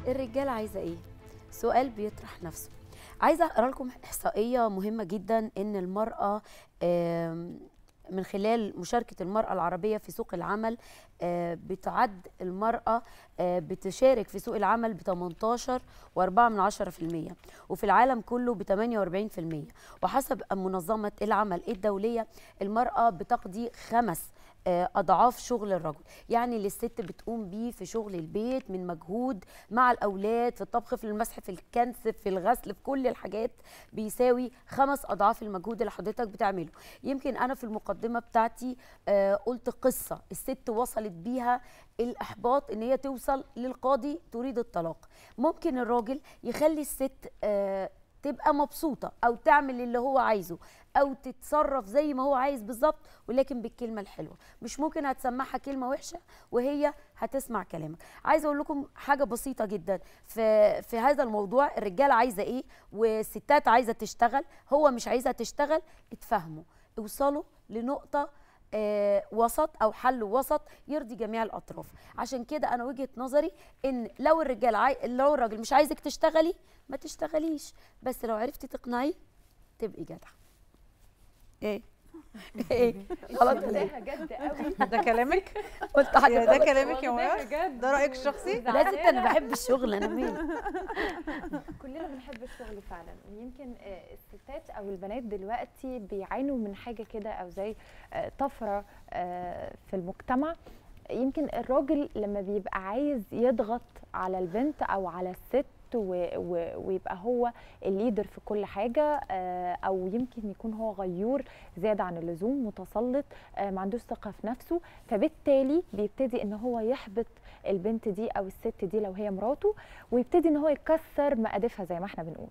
الرجالة عايزة ايه؟ سؤال بيطرح نفسه. عايزة اقرا لكم احصائية مهمة جدا ان المرأة من خلال مشاركة المرأة العربية في سوق العمل بتعد المرأة بتشارك في سوق العمل ب 18.4%، وفي العالم كله ب 48%. وحسب منظمة العمل الدولية المرأة بتقضي 5 أضعاف شغل الرجل. يعني اللي الست بتقوم بيه في شغل البيت من مجهود مع الأولاد، في الطبخ، في المسح، في الكنس، في الغسل، في كل الحاجات، بيساوي 5 أضعاف المجهود اللي حضرتك بتعمله. يمكن أنا في المقدمة بتاعتي قلت قصة الست وصلت بيها الإحباط إن هي توصل للقاضي تريد الطلاق. ممكن الراجل يخلي الست تبقى مبسوطة أو تعمل اللي هو عايزه أو تتصرف زي ما هو عايز بالظبط، ولكن بالكلمة الحلوة. مش ممكن هتسمعها كلمة وحشة وهي هتسمع كلامك. عايزة أقول لكم حاجة بسيطة جدا في هذا الموضوع. الرجالة عايزة إيه والستات عايزة تشتغل، هو مش عايزة تشتغل. اتفاهموا، اوصلوا لنقطة وسط او حل وسط يرضي جميع الاطراف. عشان كده انا وجهة نظري ان لو لو الراجل مش عايزك تشتغلي ما تشتغليش، بس لو عرفتي تقنعيه تبقي جدعه. ايه ايه غلط ولا ايه؟ جد قوي. ده كلامك؟ قلت حاجه ده غلط؟ كلامك يا منى؟ ده رايك الشخصي؟ لا ست، انا بحب الشغل، انا مين؟ كلنا بنحب الشغل فعلا، ويمكن الستات او البنات دلوقتي بيعانوا من حاجه كده او زي طفره في المجتمع. يمكن الراجل لما بيبقى عايز يضغط على البنت او على الست ويبقى هو الليدر في كل حاجه، او يمكن يكون هو غيور زياده عن اللزوم، متسلط، ما عندوش ثقه في نفسه، فبالتالي بيبتدي ان هو يحبط البنت دي او الست دي لو هي مراته، ويبتدي ان هو يكسر مقادفها زي ما احنا بنقول.